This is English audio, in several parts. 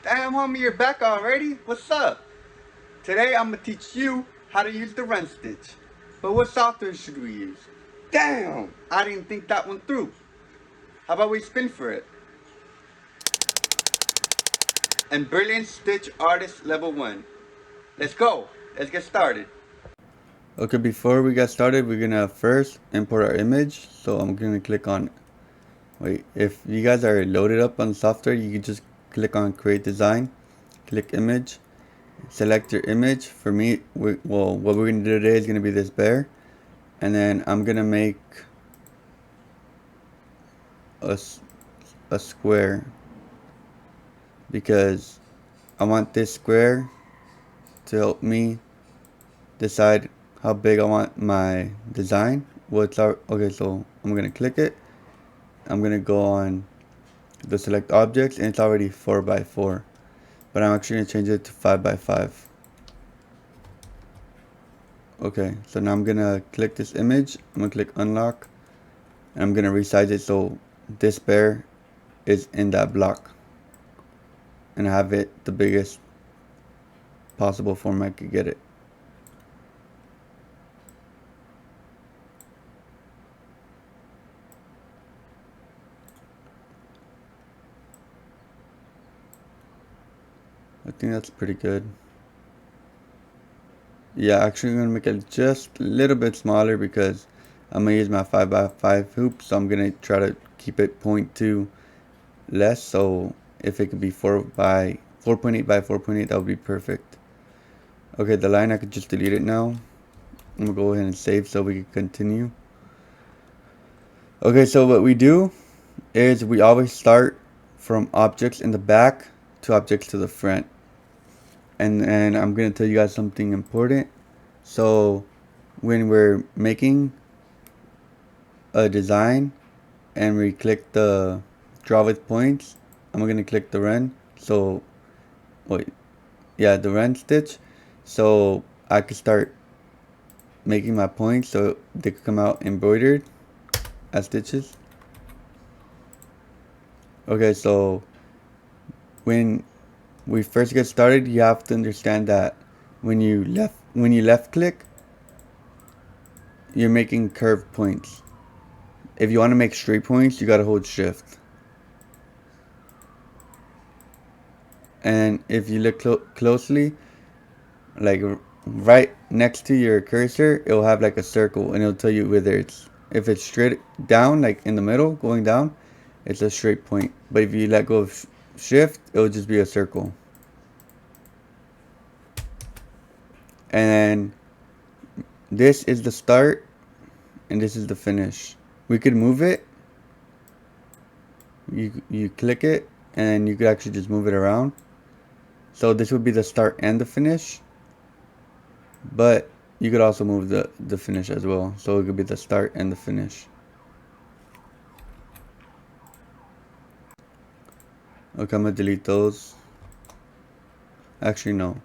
Damn, homie, you're back already? What's up? Today I'm gonna teach you how to use the run stitch. But what software should we use? Damn, I didn't think that one through. How about we spin for it? Embrilliance Stitch Artist Level 1. Let's go. Let's get started. Okay, before we get started, we're gonna first import our image. So I'm gonna click on, wait, if you guys are loaded up on software, you can just click on Create Design, click Image, select your image. For me, what we're gonna do today is gonna be this bear, and then I'm gonna make a square because I want this square to help me decide how big I want my design. Okay, so I'm gonna click it. I'm gonna go on the select objects, and it's already 4x4, but I'm actually gonna change it to 5x5. Okay, so now I'm gonna click this image. I'm gonna click unlock, and I'm gonna resize it so this bear is in that block, and have it the biggest possible form I could get it. I think that's pretty good. Yeah, actually I'm gonna make it just a little bit smaller because I'm gonna use my 5x5 hoop, so I'm gonna try to keep it 0.2 less. So if it could be 4.8 by 4.8, that would be perfect. Okay, the line, I could just delete it now. I'm gonna go ahead and save so we can continue. Okay, so what we do is we always start from objects in the back to objects to the front. And I'm gonna tell you guys something important. So when we're making a design and we click the draw with points, I'm gonna click the run. So wait, yeah, the run stitch, so I could start making my points so they could come out embroidered as stitches. Okay, so when we first get started, you have to understand that when you left click, you're making curved points. If you want to make straight points, you gotta hold shift. And if you look closely, like right next to your cursor, it'll have like a circle, and it'll tell you whether if it's straight down, like in the middle going down, it's a straight point. But if you let go of shift, it'll just be a circle. And this is the start, and this is the finish. We could move it. You click it, and you could actually just move it around. So this would be the start and the finish. But you could also move the finish as well. So it could be the start and the finish. Okay, I'm gonna delete those. Actually, no.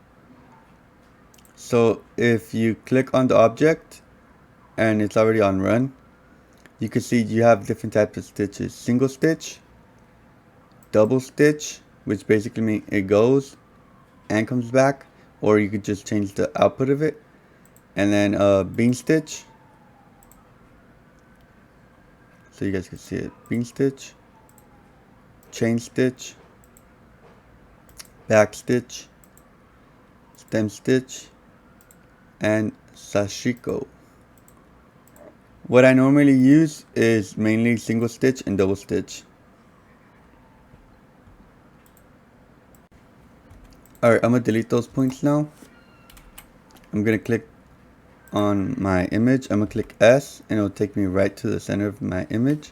So if you click on the object and it's already on run, you can see you have different types of stitches. Single stitch, double stitch, which basically means it goes and comes back, or you could just change the output of it. And then bean stitch, so you guys can see it. Bean stitch, chain stitch, back stitch, stem stitch, and sashiko. What I normally use is mainly single stitch and double stitch. Alright, I'm gonna delete those points now. I'm gonna click on my image. I'm gonna click S, and it'll take me right to the center of my image.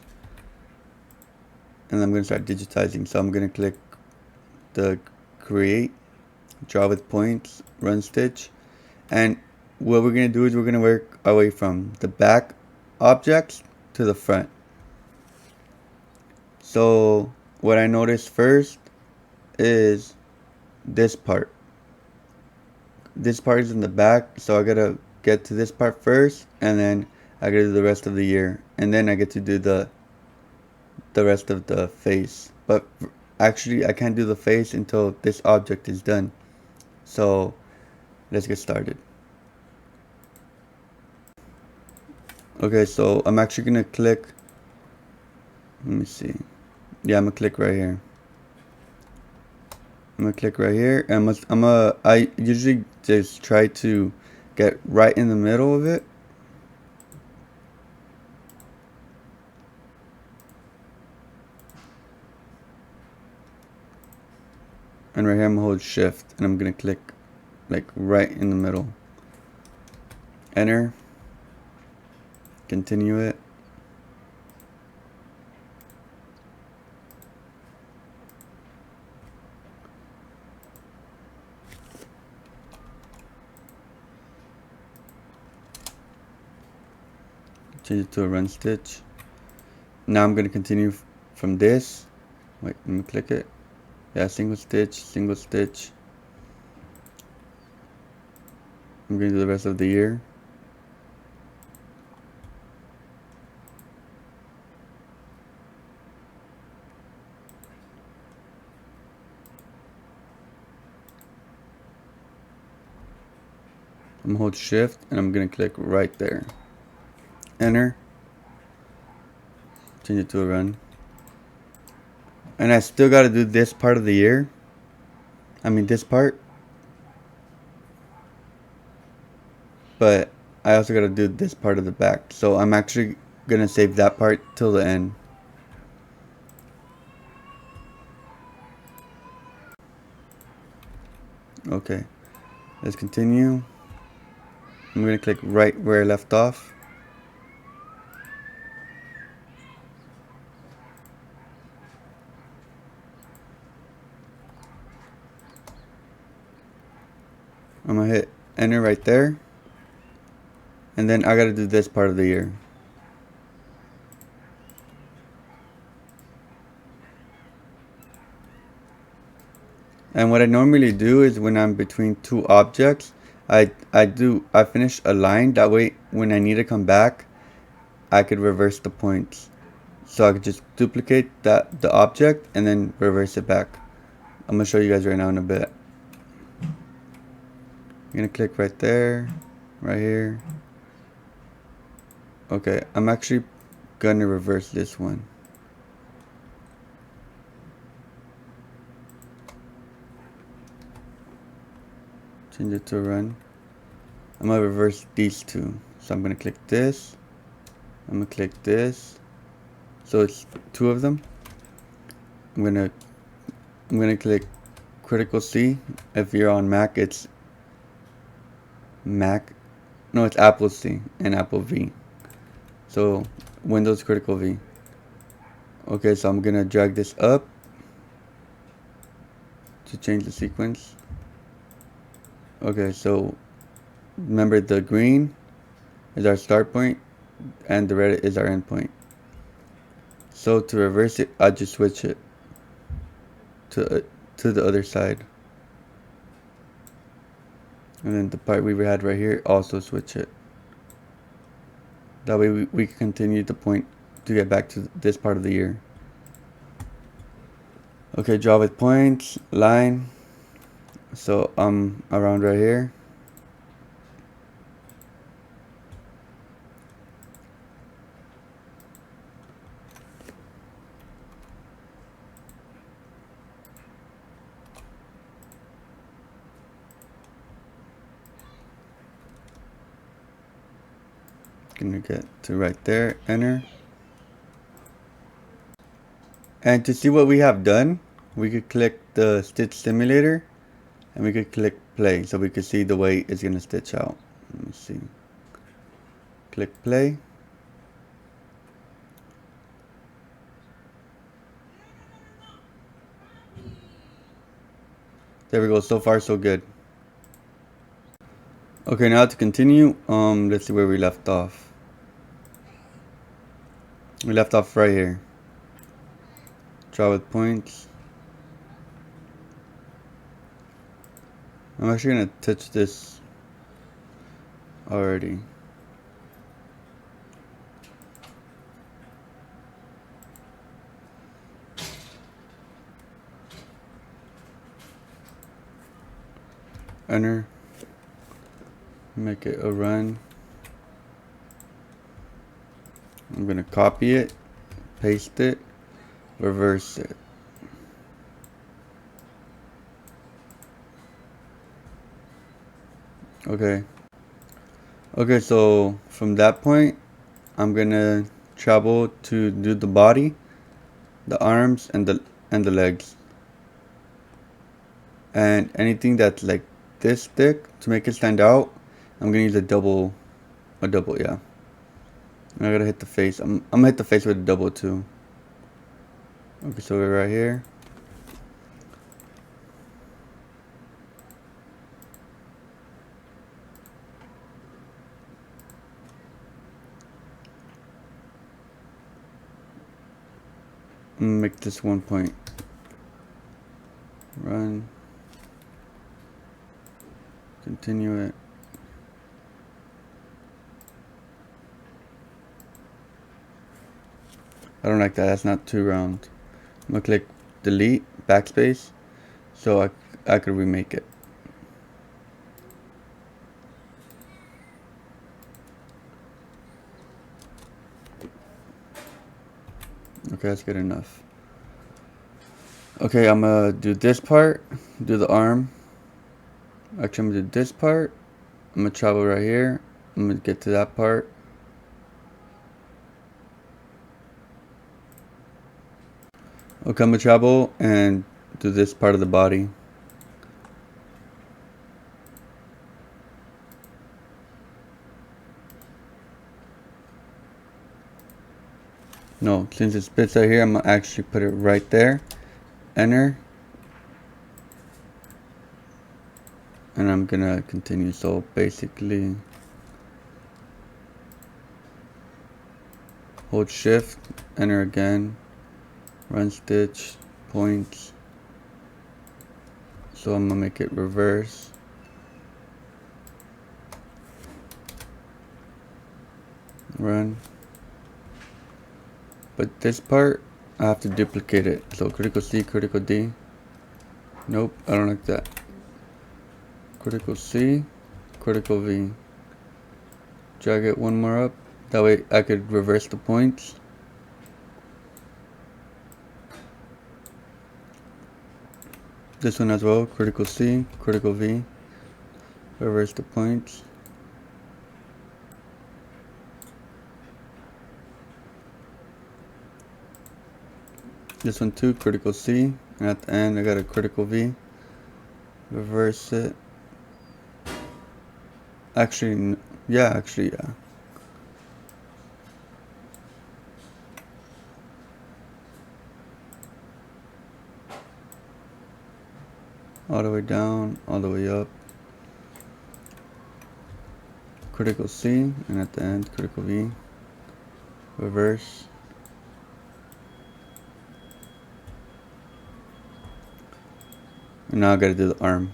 And I'm gonna start digitizing. So I'm gonna click the create, draw with points, run stitch. And what we're gonna do is we're gonna work our way from the back objects to the front. So what I noticed first is this part. This part is in the back, so I gotta get to this part first, and then I gotta do the rest of the ear, and then I get to do the rest of the face. But actually I can't do the face until this object is done. So let's get started. Okay, so I'm actually gonna click, let me see. Yeah, I'm gonna click right here. I'm gonna click right here, and I usually just try to get right in the middle of it. And right here I'm gonna hold shift and I'm gonna click like right in the middle. Enter. Continue it. Change it to a run stitch. Now I'm gonna continue from this. Wait, let me click it. Yeah, single stitch, single stitch. I'm gonna do the rest of the year. I'm gonna hold shift and I'm gonna click right there. Enter. Change it to a run. And I still gotta do this part of the year. I mean this part. But I also gotta do this part of the back. So I'm actually gonna save that part till the end. Okay, let's continue. I'm gonna click right where I left off. I'm gonna hit enter right there. And then I gotta do this part of the year. And what I normally do is when I'm between two objects, I finish a line. That way when I need to come back, I could reverse the points. So I could just duplicate the object and then reverse it back. I'm gonna show you guys right now in a bit. I'm gonna click right there, right here. Okay, I'm actually gonna reverse this one. Change it to run. I'm gonna reverse these two. So I'm gonna click this. I'm gonna click this. So it's two of them. I'm gonna click critical C. If you're on Mac, it's Mac. No, it's Apple C and Apple V. So Windows critical V. Okay, so I'm gonna drag this up to change the sequence. Okay, so remember the green is our start point and the red is our end point. So to reverse it, I just switch it to the other side. And then the part we had right here, also switch it. That way we can continue the point to get back to this part of the year. Okay, draw with points, line. So I'm around right here. Gonna get to right there, enter. And to see what we have done, we could click the stitch simulator and we could click play so we could see the way it's gonna stitch out. Let me see. Click play. There we go, so far so good. Okay, now to continue, let's see where we left off. We left off right here. Draw with points. I'm actually gonna touch this already. enter, make it a run. I'm gonna copy it, paste it, reverse it. Okay. Okay, so from that point, I'm gonna travel to do the body, the arms, and the legs. And anything that's like this thick, to make it stand out, I'm gonna use a double, yeah. And I gotta hit the face. I'm gonna hit the face with a double too. Okay, so we're right here. I'm gonna make this 1 point. Run. Continue it. I don't like that. That's not too round. I'm gonna click delete, backspace, so I could remake it. Okay, that's good enough. Okay, I'm gonna do this part, do the arm. Actually, I'm gonna do this part. I'm gonna travel right here. I'm gonna get to that part. Okay, I'm gonna travel and do this part of the body. No, since it spits right here, I'm gonna actually put it right there. Enter. And I'm gonna continue. So basically, hold shift, enter again, run stitch, points. So I'm gonna make it reverse. Run. But this part, I have to duplicate it. So critical C, critical D. Nope, I don't like that. Critical C, critical V. Drag it one more up. That way I could reverse the points. This one as well, critical C, critical V. Reverse the points. This one too, critical C. And at the end I got a critical V. Reverse it. Actually, yeah. All the way down, all the way up. Critical C, and at the end, critical V. Reverse. And now I gotta do the arm.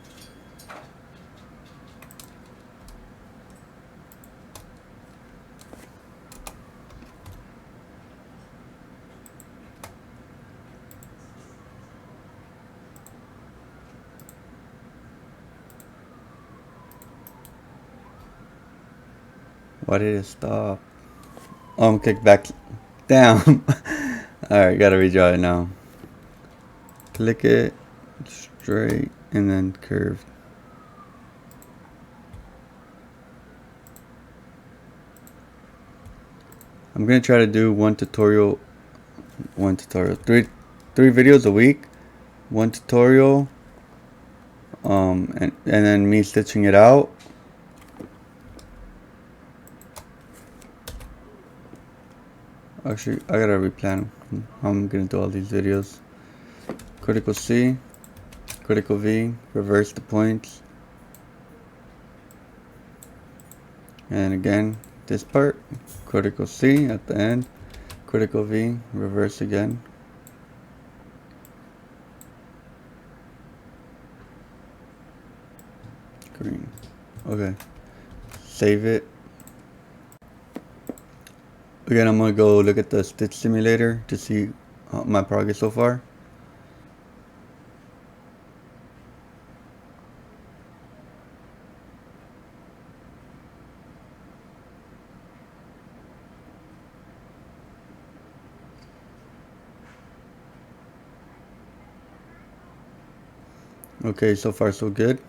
Why did it stop? Oh, I'm kicked back down. Alright, gotta redraw it now. Click it, straight, and then curved. I'm gonna try to do three videos a week, one tutorial, and then me stitching it out. Actually, I gotta replan how I'm gonna do all these videos. Critical C, critical V, reverse the points, and again this part, critical C at the end, critical V, reverse again. Green. Okay, save it. Again, I'm gonna go look at the stitch simulator to see my progress so far. Okay, so far so good.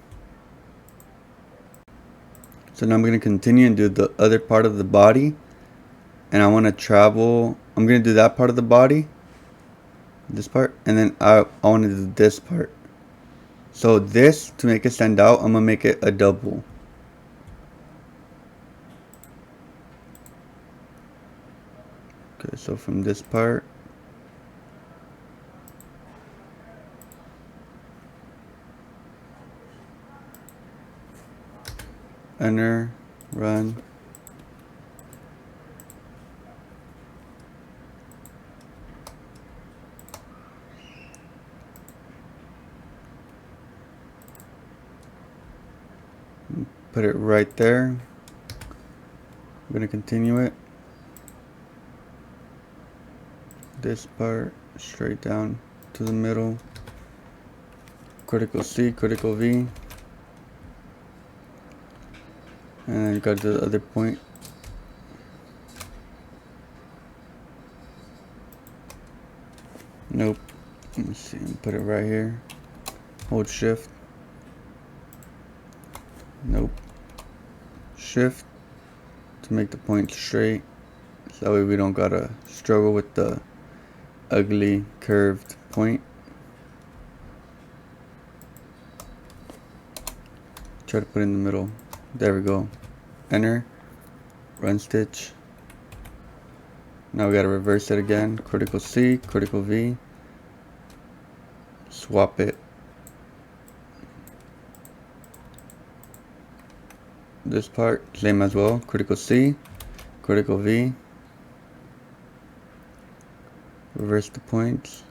So now I'm going to continue and do the other part of the body. And I want to travel. I'm going to do that part of the body. This part. And then I want to do this part. So this, to make it stand out, I'm going to make it a double. Okay, so from this part. Enter. Run. Put it right there. I'm going to continue it. This part straight down to the middle. Critical C, critical V. And then go to the other point. Nope. Let me see. Put it right here. Hold shift. Nope. Shift to make the point straight. So that way we don't gotta struggle with the ugly curved point. Try to put it in the middle. There we go. Enter. Run stitch. Now we gotta reverse it again. Critical C, critical V. Swap it. This part, same as well. Critical C, critical V. Reverse the points.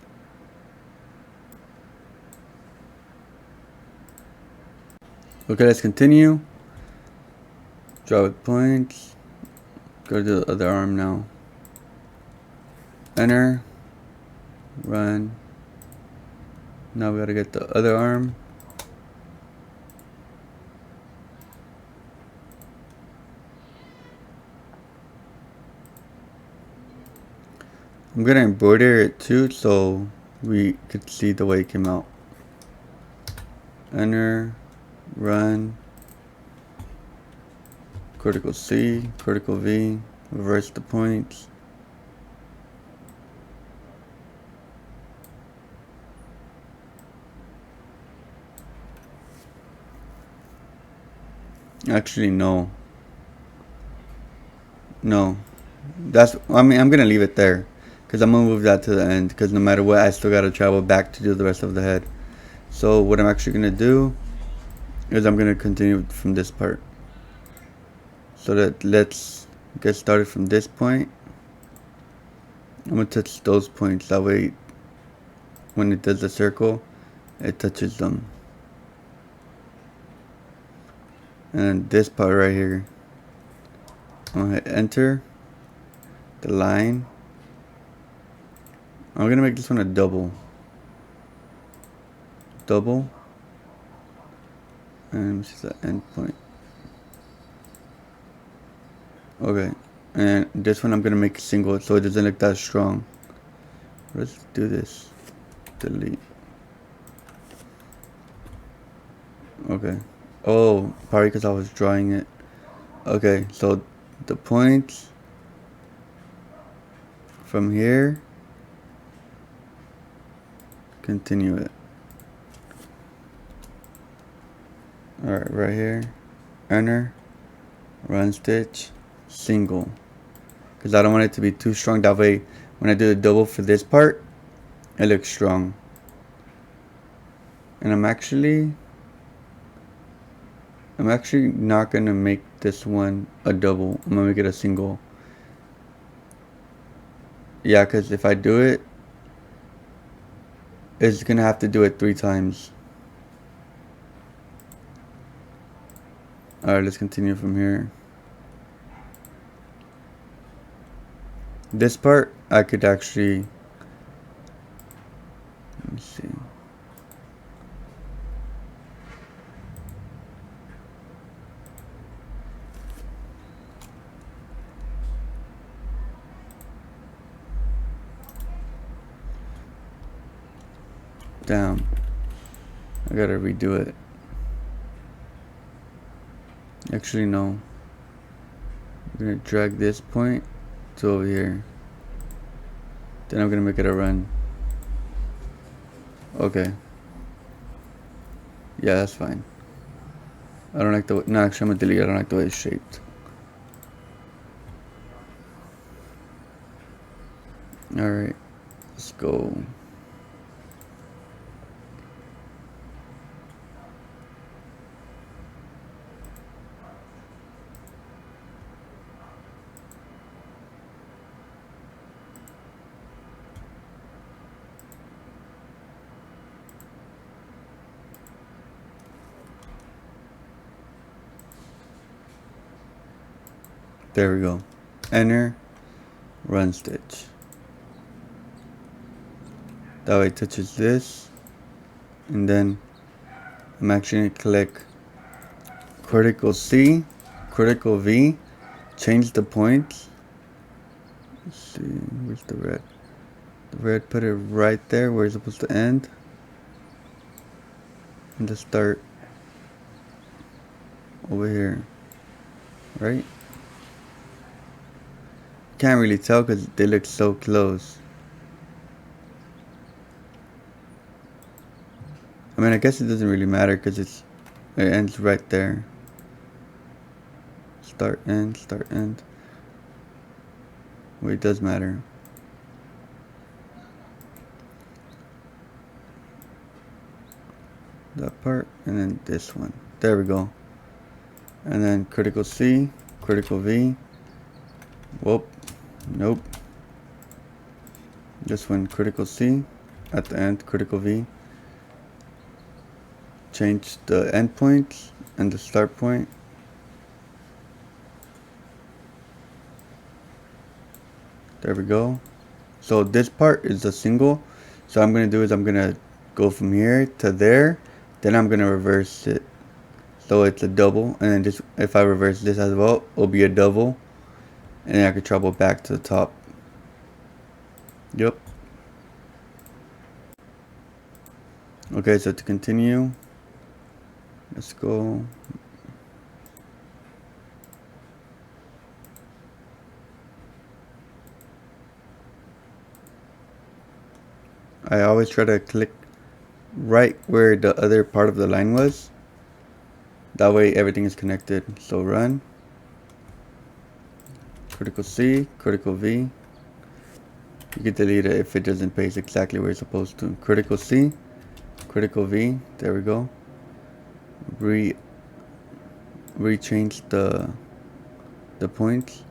Okay, let's continue. Draw with points. Go to the other arm now. Enter. Run. Now we gotta get the other arm. I'm gonna embroider it too so we could see the way it came out. Enter. Run. Critical C, critical V. Reverse the points. Actually, no. No. I'm gonna leave it there. Because I'm gonna move that to the end. Because no matter what, I still gotta travel back to do the rest of the head. So what I'm actually gonna do is I'm gonna continue from this part. So that let's get started from this point. I'm gonna touch those points. That way, when it does the circle, it touches them. And this part right here, I'm gonna hit enter. The line. I'm gonna make this one a double. Double. And this is the end point. Okay. And this one I'm gonna make single so it doesn't look that strong. Let's do this. Delete. Okay. Oh, probably because I was drawing it. Okay, so the points from here, continue it. Alright, right here, enter, run stitch, single. Because I don't want it to be too strong. That way, when I do the double for this part, it looks strong. And I'm actually not gonna make this one a double. I'm gonna make it a single. Yeah, because if I do it, it's gonna have to do it 3 times. Alright, let's continue from here. This part, I could actually, let me see. Down. I gotta redo it. Actually, no. I'm gonna drag this point to over here. Then I'm gonna make it a run. Okay. Yeah, that's fine. I don't like the way, no, actually I'm gonna delete it. I don't like the way it's shaped. Alright, let's go. There we go. Enter, run stitch. That way it touches this. And then I'm actually gonna click critical C, critical V, change the points. Let's see, where's the red? The red, put it right there where it's supposed to end. And just start over here, right? Can't really tell because they look so close. I mean, I guess it doesn't really matter because it ends right there. Start, end, start, end. Well, it does matter. That part, and then this one. There we go. And then critical C, critical V. Whoop, nope. This one, critical C. At the end, critical V. Change the end points and the start point. There we go. So this part is a single. So I'm gonna do is I'm gonna go from here to there. Then I'm gonna reverse it. So it's a double. And then just if I reverse this as well, it'll be a double. And then I could travel back to the top. Yep. Okay, so to continue, let's go. I always try to click right where the other part of the line was. That way everything is connected. So run. Critical C, critical V. You can delete it if it doesn't paste exactly where it's supposed to. Critical C, critical V. There we go. Rechange the points.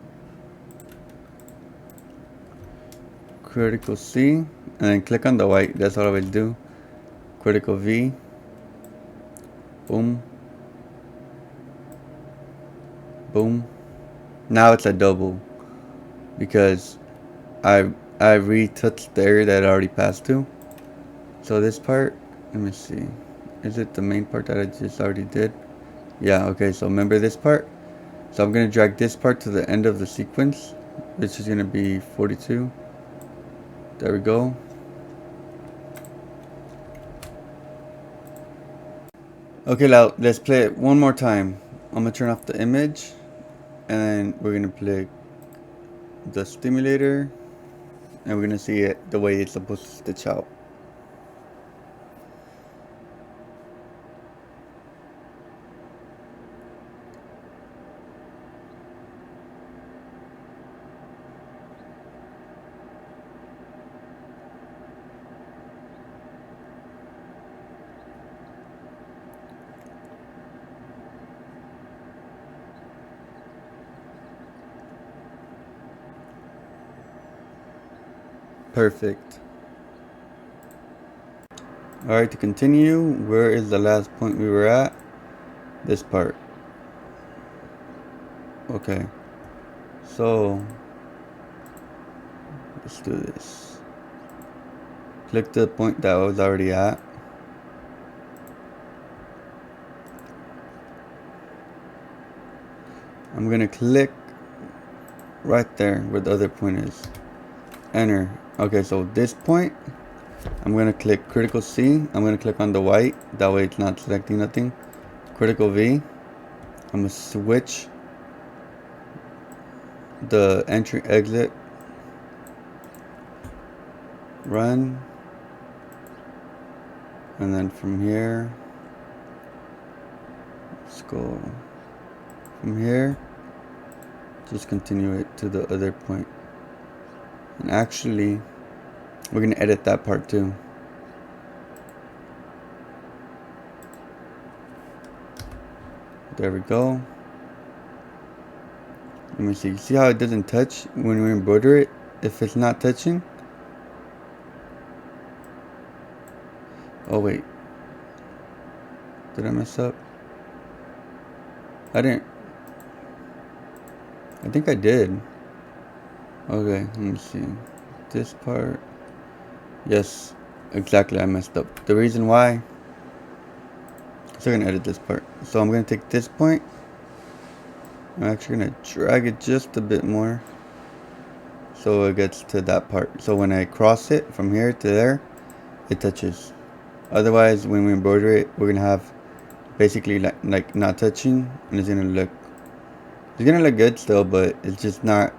Critical C, and then click on the white. That's what I always do. Critical V. Boom. Boom. Now it's a double because I retouched the area that I already passed to. So this part, let me see. Is it the main part that I just already did? Yeah, okay, so remember this part? So I'm gonna drag this part to the end of the sequence, which is gonna be 42. There we go. Okay, now let's play it one more time. I'm gonna turn off the image, and then we're gonna play the stimulator, and we're gonna see it the way it's supposed to stitch out. Perfect. Alright, to continue, where is the last point we were at? This part. Okay. So, let's do this. Click the point that I was already at. I'm gonna click right there where the other point is. Enter. Okay, so this point, I'm going to click critical C. I'm going to click on the white. That way it's not selecting nothing. Critical V. I'm going to switch the entry exit. Run. And then from here, let's go from here. Just continue it to the other point. And actually, we're going to edit that part too. There we go. Let me see. See how it doesn't touch when we embroider it? If it's not touching. Oh wait. Did I mess up? I didn't. I think I did. Okay, let me see. This part. Yes, exactly. I messed up. The reason why. So I'm gonna edit this part. So I'm gonna take this point. I'm actually gonna drag it just a bit more, so it gets to that part. So when I cross it from here to there, it touches. Otherwise, when we embroider it, we're gonna have basically like not touching, and it's gonna look good still, but it's just not.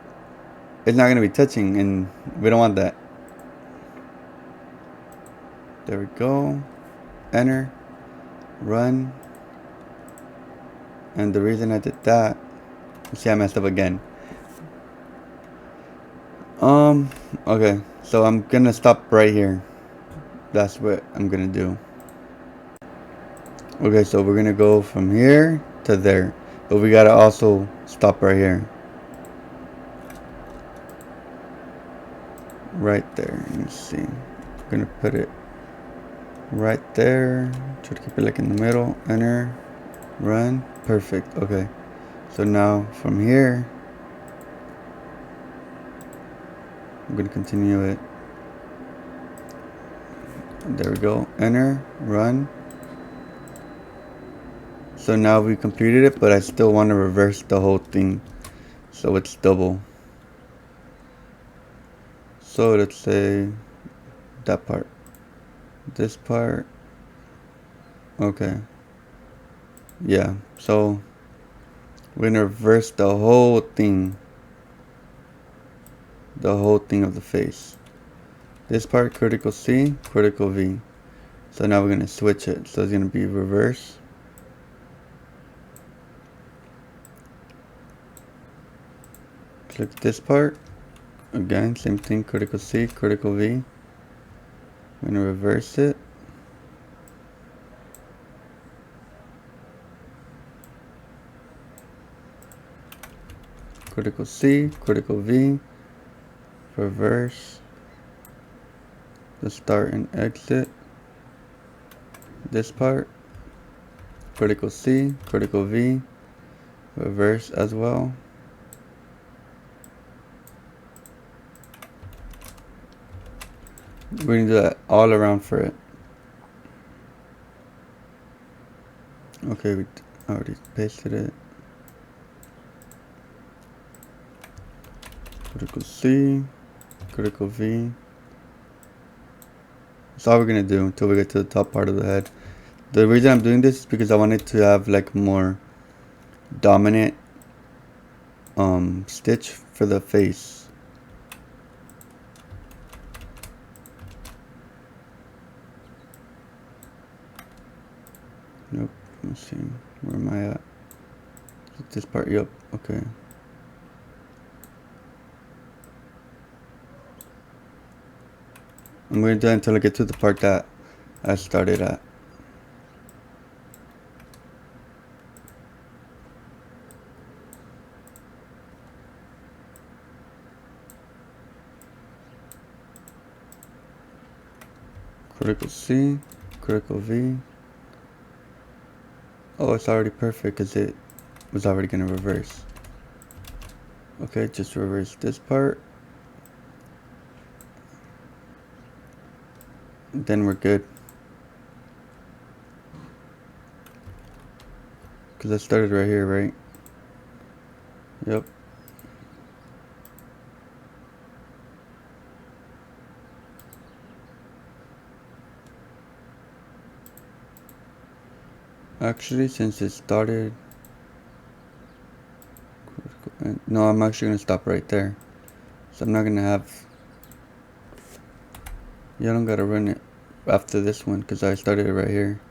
It's not gonna be touching, and we don't want that. There we go. Enter. Run. And the reason I did that, you see I messed up again. Okay, so I'm gonna stop right here. That's what I'm gonna do. Okay, so we're gonna go from here to there, but we gotta also stop right here. Right there, let me see. I'm gonna put it right there. Try to keep it like in the middle. Enter. Run. Perfect. Okay, so now from here, I'm gonna continue it. There we go. Enter. Run. So now we completed it, but I still want to reverse the whole thing, so it's double. So let's say that part, this part. Okay, yeah, so we're gonna reverse the whole thing of the face. This part, critical C, critical V. So now we're gonna switch it, so it's gonna be reverse. Click this part. Again, same thing, critical C, critical V. I'm gonna reverse it. Critical C, critical V, reverse the start and exit. This part, critical C, critical V, reverse as well. We're gonna do that all around for it. Okay, we already pasted it. Critical C, critical V. That's all we're gonna do until we get to the top part of the head. The reason I'm doing this is because I wanted to have like more dominant stitch for the face. Nope. Let me see. Where am I at? This part. Yep. Okay. I'm going to do that until I get to the part that I started at. Critical C, critical V. Oh, it's already perfect because it was already going to reverse. Okay, just reverse this part. Then we're good. Because I started right here, right? Yep. Actually, since it started, no, I'm actually gonna stop right there. So I'm not gonna have, you don't gotta run it after this one because I started it right here.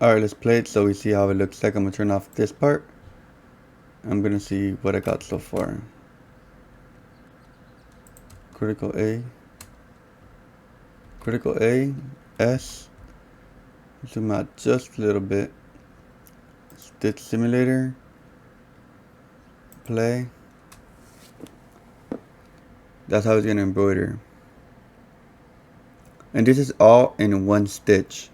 Alright, let's play it so we see how it looks like. I'm gonna turn off this part. I'm gonna see what I got so far. Critical A, critical A, S, zoom out just a little bit. Stitch simulator, play. That's how it's gonna embroider. And this is all in one stitch.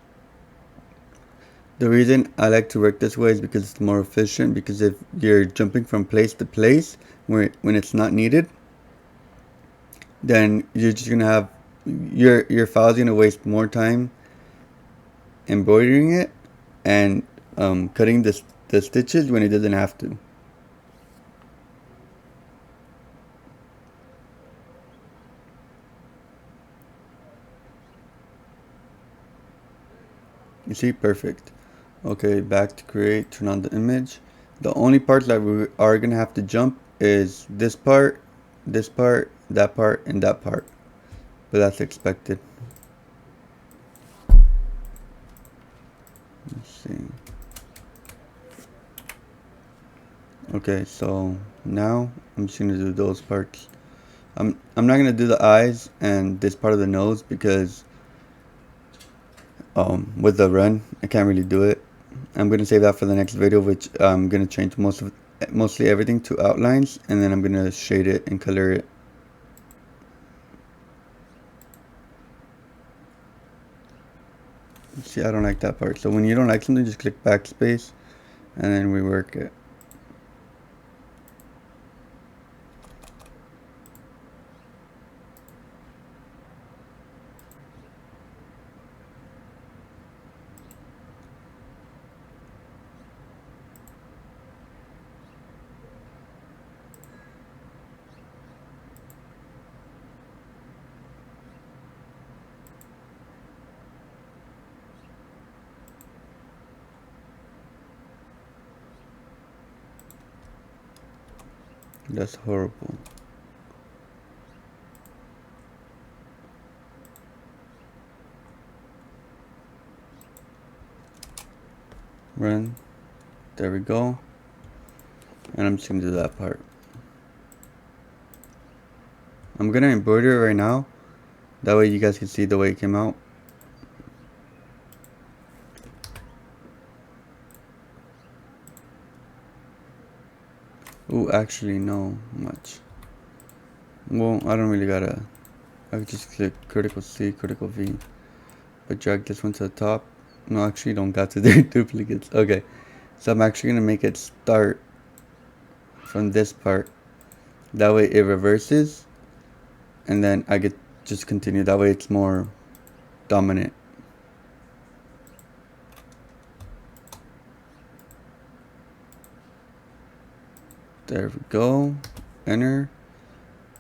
The reason I like to work this way is because it's more efficient, because if you're jumping from place to place when it's not needed, then you're just gonna have your file's gonna waste more time embroidering it and cutting the stitches when it doesn't have to. You see, perfect. Okay, back to create, turn on the image. The only part that we are gonna have to jump is this part, that part, and that part. But that's expected. Let's see. Okay, so now I'm just gonna do those parts. I'm not gonna do the eyes and this part of the nose because with the run I can't really do it. I'm gonna save that for the next video, which I'm gonna change mostly everything to outlines, and then I'm gonna shade it and color it. See, I don't like that part. So when you don't like something, just click backspace and then rework it. That's horrible. Run. There we go. And I'm just gonna do that part. I'm gonna embroider it right now. That way you guys can see the way it came out. Ooh, actually no much. Well, I don't really gotta. I could just click critical C, critical V, but drag this one to the top. No, actually don't got to do duplicates. Okay, so I'm actually gonna make it start from this part. That way it reverses, and then I get just continue. That way it's more dominant. There we go. Enter.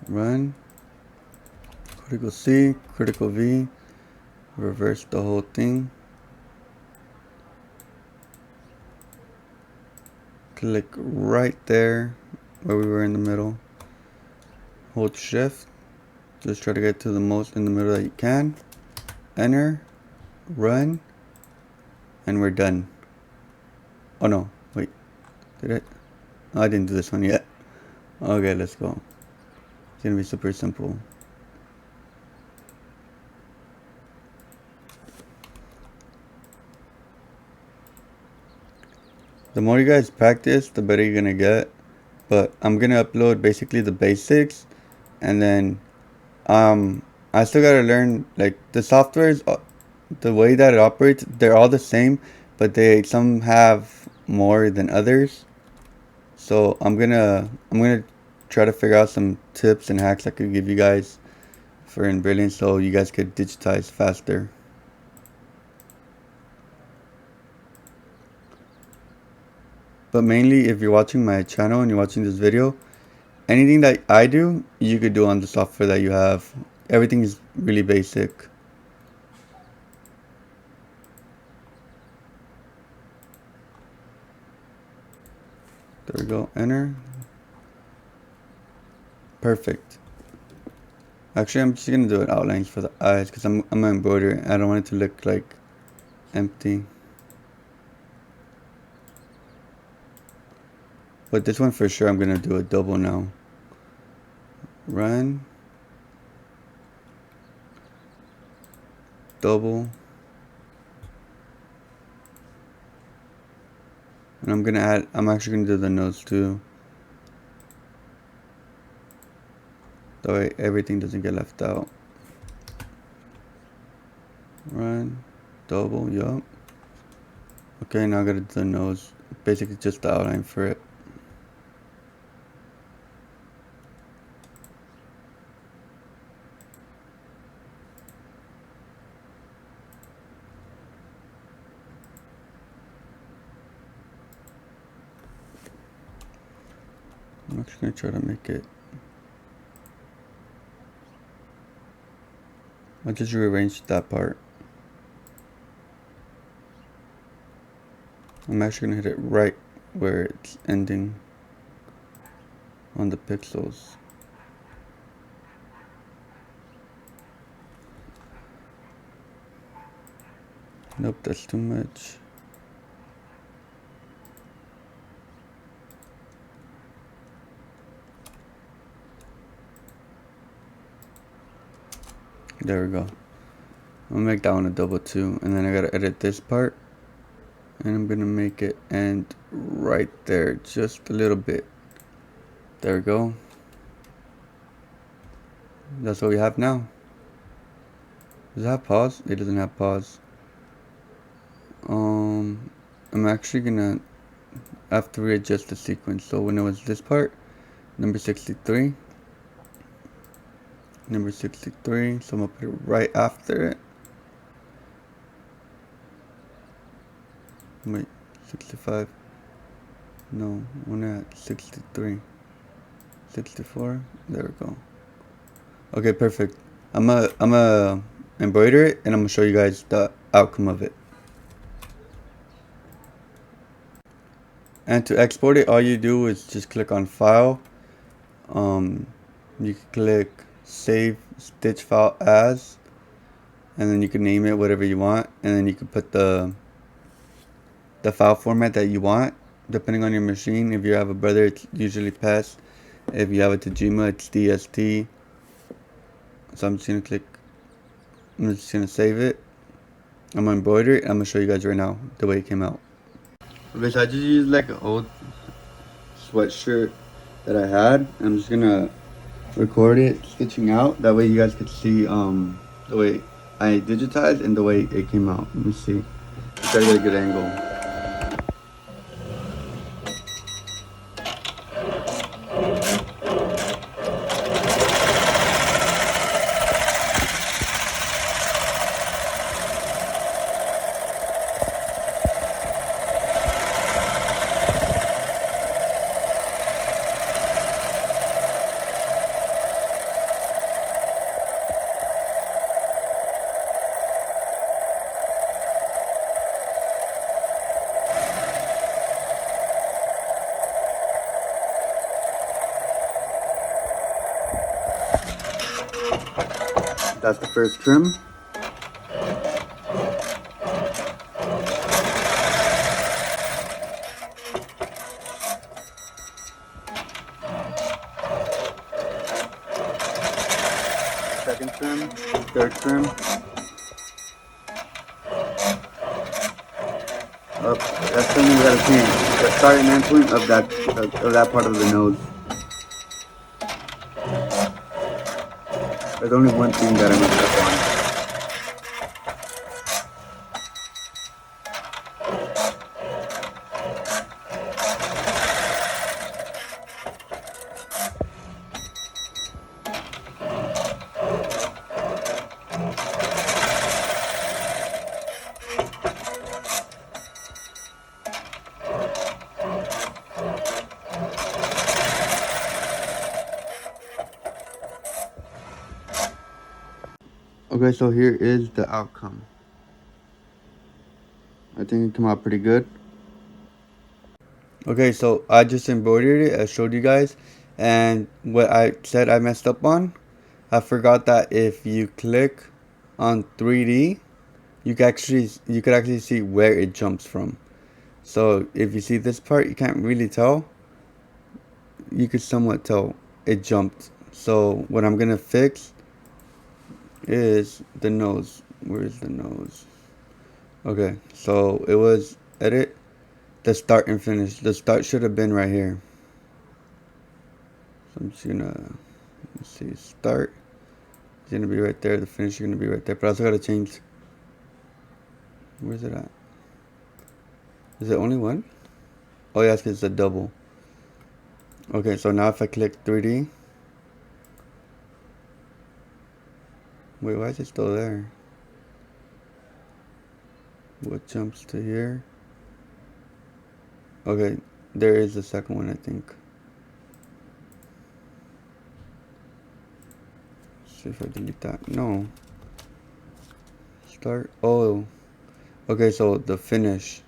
Run. Critical C, critical V. Reverse the whole thing. Click right there where we were in the middle. Hold shift. Just try to get to the most in the middle that you can. Enter. Run. And we're done. Oh no, wait. Did it? Oh, I didn't do this one yet. Okay, let's go. It's gonna be super simple. The more you guys practice, the better you're gonna get. But I'm gonna upload basically the basics, and then I still gotta learn like the softwares, the way that it operates. They're all the same, but some have more than others. So I'm gonna try to figure out some tips and hacks I could give you guys for Embrilliance so you guys could digitize faster. But mainly, if you're watching my channel and you're watching this video, anything that I do, you could do on the software that you have. everything is really basic. There we go, enter. Perfect. Actually, I'm just gonna do an outlines for the eyes because I'm an embroiderer. I don't want it to look like empty. But this one for sure, I'm gonna do a double now. Run. Double. And I'm actually gonna do the nose too. That way everything doesn't get left out. Run. Double, yup. Okay, now I gotta do the nose. Basically just the outline for it. I'm actually gonna try to make it. I'll just rearrange that part. I'm actually gonna hit it right where it's ending on the pixels. Nope, that's too much. There we go. I'm gonna make that one a double too, and then I gotta edit this part, and I'm gonna make it end right there, just a little bit. There we go. That's what we have now. Does it have pause? It doesn't have pause. I'm actually gonna have to readjust the sequence. So when it was this part, number 63, so I'm gonna put it right after it. Wait, 65. No, we're at 63. 64. There we go. Okay, perfect. I'm a embroider it, and I'm gonna show you guys the outcome of it. And to export it, all you do is just click on File. You can click Save Stitch File As, and then you can name it whatever you want, and then you can put the file format that you want, depending on your machine. If you have a brother, it's usually PES. If you have a Tajima, it's DST. So I'm just gonna save it. I'm gonna embroider it. I'm gonna show you guys right now the way it came out. Okay, so I just used like an old sweatshirt that I had. I'm just gonna record it stitching out. That way you guys could see the way I digitized and the way it came out. Let me see. Try to get a good angle. That's the first trim. Second trim, third trim. Oh, that's something we gotta change. The start and end point of that part of the nose. There's only one thing that I messed up on. Okay, so here is the outcome. I think it came out pretty good. Okay, so I just embroidered it. I showed you guys, and what I said I messed up on, I forgot that if you click on 3D, you could actually see where it jumps from. So if you see this part, you can't really tell. You could somewhat tell it jumped. So what I'm gonna fix is the nose. Where is the nose? Okay, so it was edit, the start and finish. The start should have been right here. So I'm just gonna, let's see, start. It's gonna be right there. The finish is gonna be right there. But I also gotta change. Where's it at? Is it only one? Oh yeah, it's a double. Okay, so now if I click 3D, wait, why is it still there? What jumps to here? Okay, there is a second one, I think. Let's see if I delete that. No. Start. Oh. Okay, so the finish.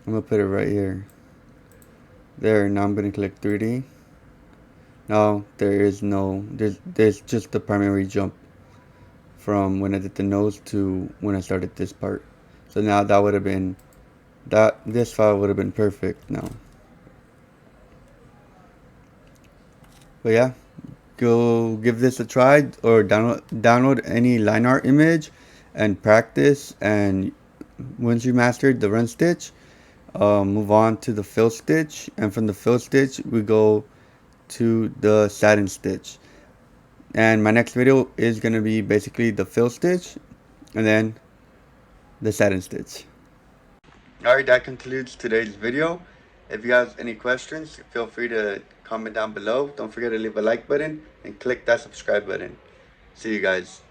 I'm gonna put it right here. There. Now I'm gonna click 3D. Now there is no. There's just the primary jump from when I did the nose to when I started this part. So now that would have been this file would have been perfect now. But yeah, go give this a try or download any line art image and practice. And once you mastered the run stitch, move on to the fill stitch, and from the fill stitch we go to the satin stitch. And my next video is going to be basically the fill stitch and then the satin stitch. Alright, that concludes today's video. If you guys have any questions, feel free to comment down below. Don't forget to leave a like button and click that subscribe button. See you guys.